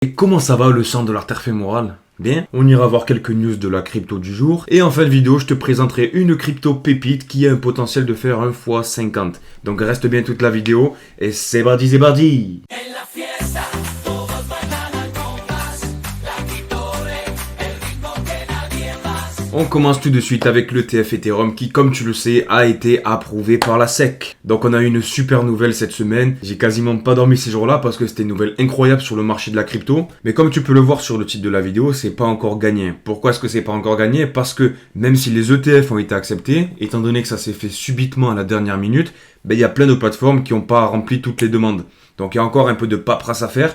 Et comment ça va le sang de l'artère fémorale? Bien, on ira voir quelques news de la crypto du jour. Et en fin de vidéo, je te présenterai une crypto pépite qui a un potentiel de faire 1 x 50. Donc reste bien toute la vidéo et c'est parti, c'est parti! On commence tout de suite avec l'ETF Ethereum qui, comme tu le sais, a été approuvé par la SEC. Donc on a eu une super nouvelle cette semaine. J'ai quasiment pas dormi ces jours-là parce que c'était une nouvelle incroyable sur le marché de la crypto. Mais comme tu peux le voir sur le titre de la vidéo, c'est pas encore gagné. Pourquoi est-ce que c'est pas encore gagné? Parce que même si les ETF ont été acceptés, étant donné que ça s'est fait subitement à la dernière minute, il y a plein de plateformes qui n'ont pas rempli toutes les demandes. Donc il y a encore un peu de paperasse à faire.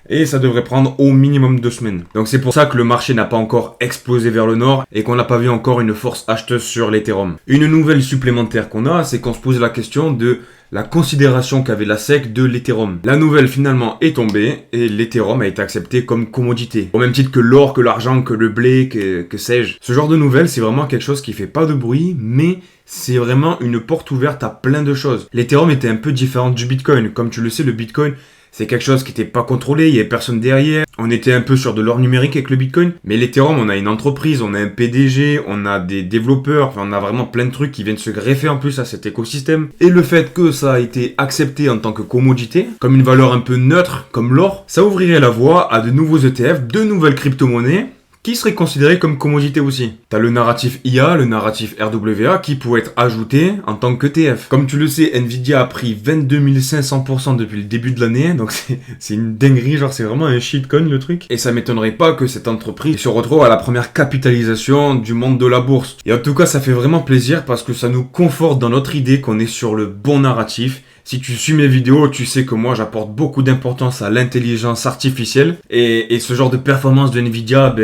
Et ça devrait prendre au minimum 2 semaines. Donc c'est pour ça que le marché n'a pas encore explosé vers le nord et qu'on n'a pas vu encore une force acheteuse sur l'Ethereum. Une nouvelle supplémentaire qu'on a, c'est qu'on se pose la question de la considération qu'avait la SEC de l'Ethereum. La nouvelle finalement est tombée et l'Ethereum a été accepté comme commodité. Au même titre que l'or, que l'argent, que le blé, que sais-je. Ce genre de nouvelles, c'est vraiment quelque chose qui fait pas de bruit, mais c'est vraiment une porte ouverte à plein de choses. L'Ethereum était un peu différent du Bitcoin. Comme tu le sais, le Bitcoin, c'est quelque chose qui n'était pas contrôlé, il n'y avait personne derrière. On était un peu sur de l'or numérique avec le Bitcoin. Mais l'Ethereum, on a une entreprise, on a un PDG, on a des développeurs, enfin, on a vraiment plein de trucs qui viennent se greffer en plus à cet écosystème. Et le fait que ça a été accepté en tant que commodité, comme une valeur un peu neutre, comme l'or, ça ouvrirait la voie à de nouveaux ETF, de nouvelles crypto-monnaies, qui serait considéré comme commodité aussi. T'as le narratif IA, le narratif RWA qui pourrait être ajouté en tant qu'ETF. Comme tu le sais, Nvidia a pris 22 500% depuis le début de l'année, donc c'est une dinguerie, genre c'est vraiment un shitcoin le truc. Et ça m'étonnerait pas que cette entreprise se retrouve à la première capitalisation du monde de la bourse. Et en tout cas, ça fait vraiment plaisir parce que ça nous conforte dans notre idée qu'on est sur le bon narratif. Si tu suis mes vidéos, tu sais que moi j'apporte beaucoup d'importance à l'intelligence artificielle et ce genre de performance de Nvidia,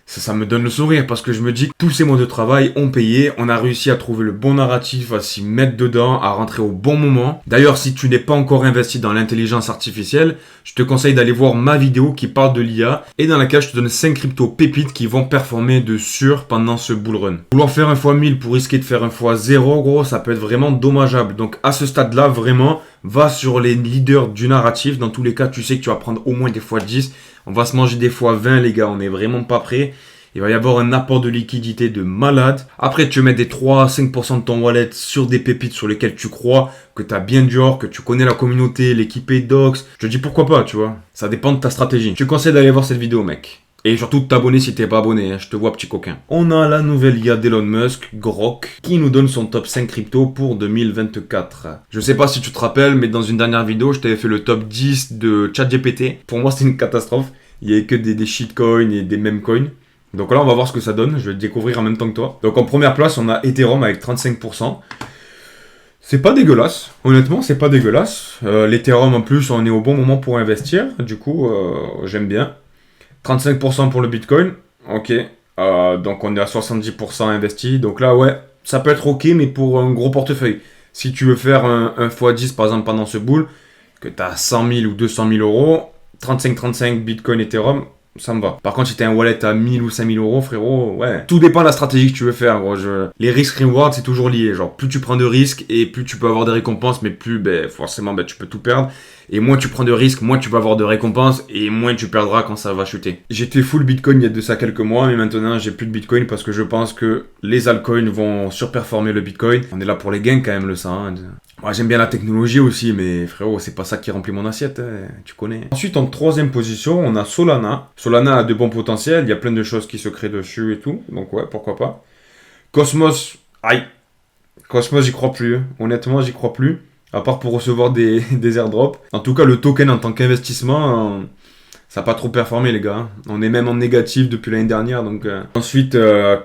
ça me donne le sourire parce que je me dis que tous ces mois de travail ont payé, on a réussi à trouver le bon narratif, à s'y mettre dedans, à rentrer au bon moment. D'ailleurs, si tu n'es pas encore investi dans l'intelligence artificielle, je te conseille d'aller voir ma vidéo qui parle de l'IA et dans laquelle je te donne 5 cryptos pépites qui vont performer de sûr pendant ce bull run. Vouloir faire 1 x 1000 pour risquer de faire 1 x 0, gros, ça peut être vraiment dommageable. Donc à ce stade-là, vraiment, va sur les leaders du narratif. Dans tous les cas, tu sais que tu vas prendre au moins des fois 10. On va se manger des fois 20, les gars. On n'est vraiment pas prêts. Il va y avoir un apport de liquidité de malade. Après, tu mets des 3 à 5% de ton wallet sur des pépites sur lesquelles tu crois, que tu as bien du or, que tu connais la communauté, l'équipe Docs. Je te dis pourquoi pas, tu vois. Ça dépend de ta stratégie. Je te conseille d'aller voir cette vidéo, mec. Et surtout de t'abonner si t'es pas abonné, hein. Je te vois petit coquin. On a la nouvelle IA d'Elon Musk, Grok, qui nous donne son top 5 crypto pour 2024. Je sais pas si tu te rappelles, mais dans une dernière vidéo, je t'avais fait le top 10 de ChatGPT. Pour moi, c'est une catastrophe. Il y avait que des shitcoins et des meme coins. Donc là, on va voir ce que ça donne. Je vais le découvrir en même temps que toi. Donc en première place, on a Ethereum avec 35%. C'est pas dégueulasse. Honnêtement, c'est pas dégueulasse. L'Ethereum, en plus, on est au bon moment pour investir. Du coup, j'aime bien. 35% pour le Bitcoin, ok, donc on est à 70% investi, donc là ouais, ça peut être ok, mais pour un gros portefeuille. Si tu veux faire un x10 par exemple pendant ce bull, que tu as 100 000 ou 200 000 euros, 35-35 Bitcoin Ethereum, ça me va. Par contre, si t'as un wallet à 1000 ou 5000 euros, frérot, ouais. Tout dépend de la stratégie que tu veux faire, gros. Les risques-rewards, c'est toujours lié. Genre, plus tu prends de risques et plus tu peux avoir des récompenses, mais plus, forcément, tu peux tout perdre. Et moins tu prends de risques, moins tu vas avoir de récompenses et moins tu perdras quand ça va chuter. J'étais full Bitcoin il y a de ça quelques mois, mais maintenant j'ai plus de Bitcoin parce que je pense que les altcoins vont surperformer le Bitcoin. On est là pour les gains quand même, le sang. Hein. Moi j'aime bien la technologie aussi, mais frérot, c'est pas ça qui remplit mon assiette, hein, tu connais. Ensuite, en troisième position, on a Solana. Solana a de bons potentiels, il y a plein de choses qui se créent dessus et tout, donc ouais, pourquoi pas. Cosmos, aïe. Cosmos, j'y crois plus. Honnêtement, j'y crois plus. À part pour recevoir des airdrops. En tout cas, le token en tant qu'investissement, ça n'a pas trop performé, les gars. On est même en négatif depuis l'année dernière. Donc, Ensuite,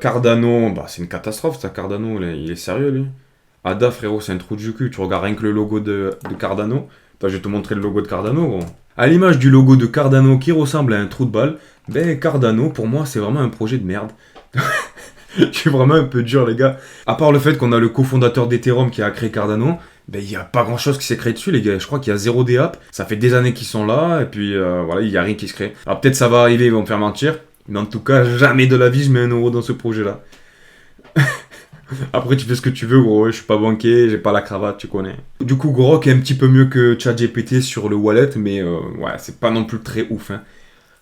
Cardano, c'est une catastrophe, ça, Cardano. Il est sérieux, lui. ADA, frérot, c'est un trou du cul. Tu regardes rien que le logo de Cardano. Attends, je vais te montrer le logo de Cardano, gros. À l'image du logo de Cardano qui ressemble à un trou de balle, Cardano, pour moi, c'est vraiment un projet de merde. Je suis vraiment un peu dur, les gars. À part le fait qu'on a le cofondateur d'Ethereum qui a créé Cardano, il n'y a pas grand chose qui s'est créé dessus, les gars. Je crois qu'il y a 0 DApp. Ça fait des années qu'ils sont là, et puis voilà, il n'y a rien qui se crée. Alors peut-être ça va arriver, ils vont me faire mentir, mais en tout cas, jamais de la vie je mets 1 euro dans ce projet-là. Après, tu fais ce que tu veux, gros. Je suis pas banquier, j'ai pas la cravate, tu connais. Du coup, Grok est un petit peu mieux que ChatGPT sur le wallet, mais ouais, c'est pas non plus très ouf, hein.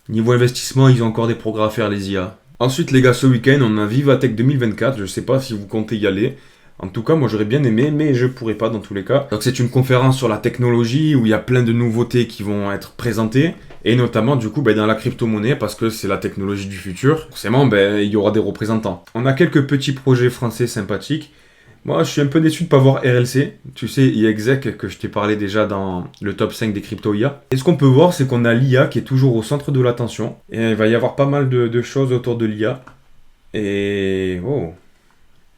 Niveau investissement, ils ont encore des progrès à faire, les IA. Ensuite, les gars, ce week-end, on a Vivatech 2024. Je sais pas si vous comptez y aller. En tout cas, moi j'aurais bien aimé, mais je pourrais pas dans tous les cas. Donc c'est une conférence sur la technologie où il y a plein de nouveautés qui vont être présentées. Et notamment du coup dans la crypto-monnaie parce que c'est la technologie du futur. Forcément, il y aura des représentants. On a quelques petits projets français sympathiques. Moi, je suis un peu déçu de ne pas voir RLC. Tu sais, IEXEC, que je t'ai parlé déjà dans le top 5 des crypto-IA. Et ce qu'on peut voir, c'est qu'on a l'IA qui est toujours au centre de l'attention. Et il va y avoir pas mal de choses autour de l'IA. Et... oh,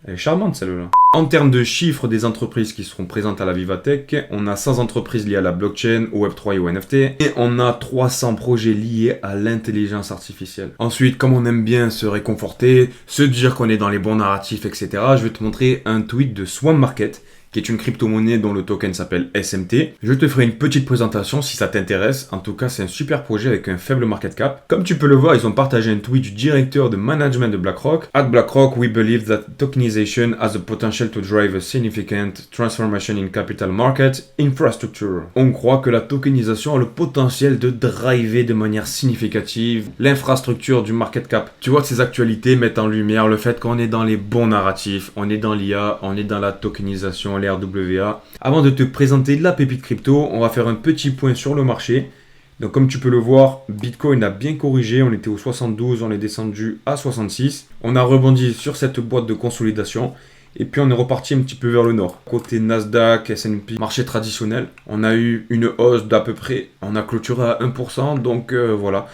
elle est charmante celle-là. En termes de chiffres des entreprises qui seront présentes à la Vivatech, on a 100 entreprises liées à la blockchain, au Web3 et au NFT. Et on a 300 projets liés à l'intelligence artificielle. Ensuite, comme on aime bien se réconforter, se dire qu'on est dans les bons narratifs, etc., je vais te montrer un tweet de Swan Market, qui est une crypto-monnaie dont le token s'appelle SMT. Je te ferai une petite présentation si ça t'intéresse. En tout cas, c'est un super projet avec un faible market cap. Comme tu peux le voir, ils ont partagé un tweet du directeur de management de BlackRock. At BlackRock, we believe that tokenization has the potential to drive a significant transformation in capital market infrastructure. On croit que la tokenisation a le potentiel de driver de manière significative l'infrastructure du market cap. Tu vois, ces actualités mettent en lumière le fait qu'on est dans les bons narratifs, on est dans l'IA, on est dans la tokenisation, les RWA. Avant de te présenter la pépite crypto, on va faire un petit point sur le marché. Donc comme tu peux le voir, Bitcoin a bien corrigé, on était au 72, on est descendu à 66. On a rebondi sur cette boîte de consolidation et puis on est reparti un petit peu vers le nord. Côté Nasdaq, S&P, marché traditionnel, on a eu une hausse d'à peu près, on a clôturé à 1%, donc voilà.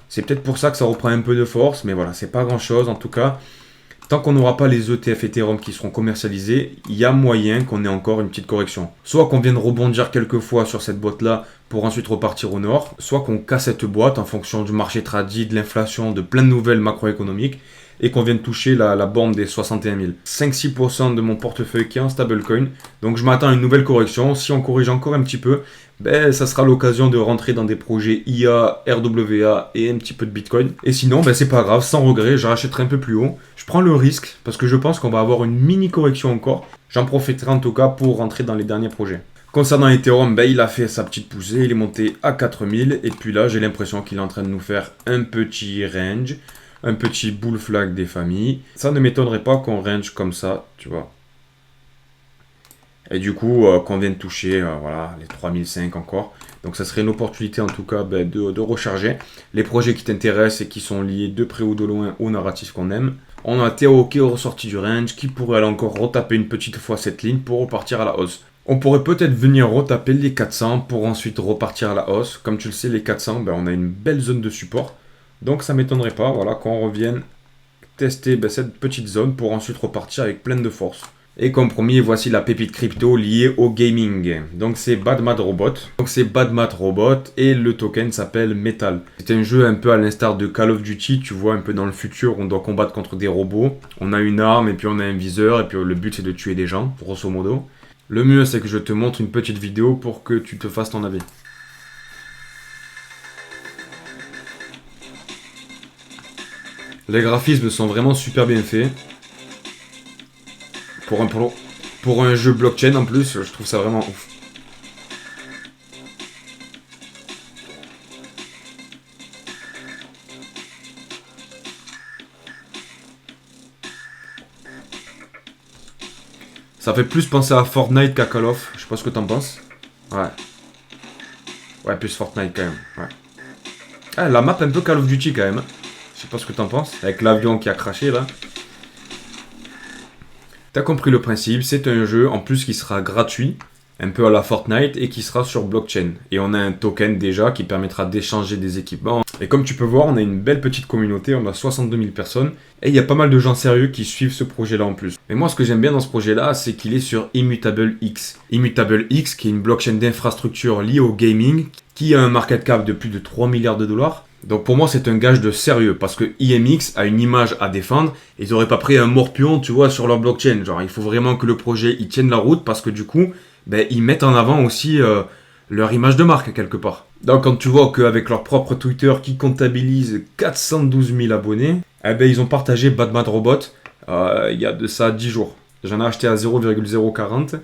C'est peut-être pour ça que ça reprend un peu de force, mais voilà, c'est pas grand chose en tout cas. Tant qu'on n'aura pas les ETF Ethereum qui seront commercialisés, il y a moyen qu'on ait encore une petite correction. Soit qu'on vienne rebondir quelques fois sur cette boîte-là pour ensuite repartir au nord, soit qu'on casse cette boîte en fonction du marché tradi, de l'inflation, de plein de nouvelles macroéconomiques, et qu'on vienne toucher la borne des 61 000. 5-6% de mon portefeuille qui est en stablecoin, donc je m'attends à une nouvelle correction. Si on corrige encore un petit peu, ça sera l'occasion de rentrer dans des projets IA, RWA et un petit peu de Bitcoin. Et sinon, c'est pas grave, sans regret, je rachèterai un peu plus haut. Je prends le risque parce que je pense qu'on va avoir une mini correction encore. J'en profiterai en tout cas pour rentrer dans les derniers projets. Concernant Ethereum, il a fait sa petite poussée, il est monté à 4000 et puis là j'ai l'impression qu'il est en train de nous faire un petit range, un petit bull flag des familles. Ça ne m'étonnerait pas qu'on range comme ça, tu vois. Et du coup, qu'on vienne toucher les 3005 encore. Donc ça serait une opportunité en tout cas de recharger les projets qui t'intéressent et qui sont liés de près ou de loin au narratif qu'on aime. On a Théo qui est ressorti du range, qui pourrait aller encore retaper une petite fois cette ligne pour repartir à la hausse. On pourrait peut-être venir retaper les 400 pour ensuite repartir à la hausse. Comme tu le sais, les 400, on a une belle zone de support. Donc ça ne m'étonnerait pas qu'on revienne tester cette petite zone pour ensuite repartir avec pleine de force. Et comme promis, voici la pépite crypto liée au gaming. Donc c'est BadMadRobot. Et le token s'appelle Metal. C'est un jeu un peu à l'instar de Call of Duty, tu vois, un peu dans le futur, on doit combattre contre des robots. On a une arme et puis on a un viseur et puis le but c'est de tuer des gens, grosso modo. Le mieux c'est que je te montre une petite vidéo pour que tu te fasses ton avis. Les graphismes sont vraiment super bien faits. Pour un jeu blockchain en plus, je trouve ça vraiment ouf. Ça fait plus penser à Fortnite qu'à Call of. Je sais pas ce que t'en penses. Ouais. Ouais, plus Fortnite quand même. Ouais. Ah, la map un peu Call of Duty quand même. Je sais pas ce que t'en penses. Avec l'avion qui a craché là. T'as compris le principe, c'est un jeu en plus qui sera gratuit, un peu à la Fortnite, et qui sera sur blockchain. Et on a un token déjà qui permettra d'échanger des équipements. Et comme tu peux voir, on a une belle petite communauté, on a 62 000 personnes, et il y a pas mal de gens sérieux qui suivent ce projet-là en plus. Mais moi, ce que j'aime bien dans ce projet-là, c'est qu'il est sur Immutable X. Immutable X, qui est une blockchain d'infrastructure liée au gaming, qui a un market cap de plus de 3 milliards de dollars. Donc pour moi c'est un gage de sérieux parce que IMX a une image à défendre et ils auraient pas pris un morpion tu vois sur leur blockchain. Genre il faut vraiment que le projet il tienne la route parce que du coup ils mettent en avant aussi leur image de marque quelque part. Donc quand tu vois qu'avec leur propre Twitter qui comptabilise 412 000 abonnés, ils ont partagé BadMadRobot il y a de ça 10 jours. J'en ai acheté à 0,040.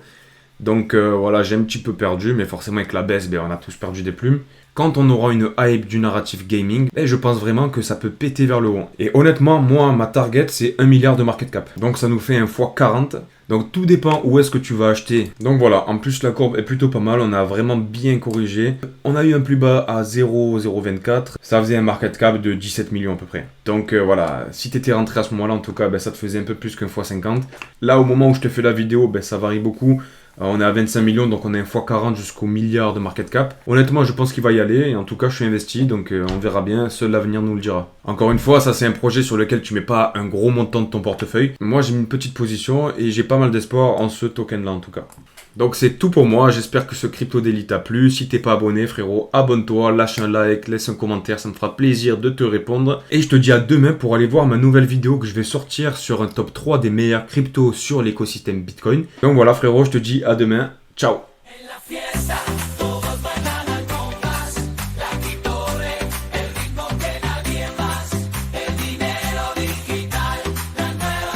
Donc voilà, j'ai un petit peu perdu, mais forcément avec la baisse, on a tous perdu des plumes. quand on aura une hype du narrative gaming, et je pense vraiment que ça peut péter vers le haut. Et honnêtement, moi, ma target, c'est 1 milliard de market cap. Donc ça nous fait un x 40. Donc tout dépend où est-ce que tu vas acheter. Donc voilà, en plus la courbe est plutôt pas mal, on a vraiment bien corrigé. On a eu un plus bas à 0,024, ça faisait un market cap de 17 millions à peu près. Donc voilà, si tu étais rentré à ce moment-là, en tout cas, ça te faisait un peu plus qu'un x 50. Là, au moment où je te fais la vidéo, ça varie beaucoup. On est à 25 millions, donc on est un x 40 jusqu'au milliard de market cap. Honnêtement, je pense qu'il va y aller, et en tout cas, je suis investi, donc on verra bien, seul l'avenir nous le dira. Encore une fois, ça c'est un projet sur lequel tu mets pas un gros montant de ton portefeuille. Moi, j'ai mis une petite position, et j'ai pas mal d'espoir en ce token-là, en tout cas. Donc c'est tout pour moi, j'espère que ce Crypto Daily t'a plu. Si t'es pas abonné, frérot, abonne-toi, lâche un like, laisse un commentaire, ça me fera plaisir de te répondre. Et je te dis à demain pour aller voir ma nouvelle vidéo que je vais sortir sur un top 3 des meilleurs cryptos sur l'écosystème Bitcoin. Donc voilà frérot, je te dis à demain, ciao.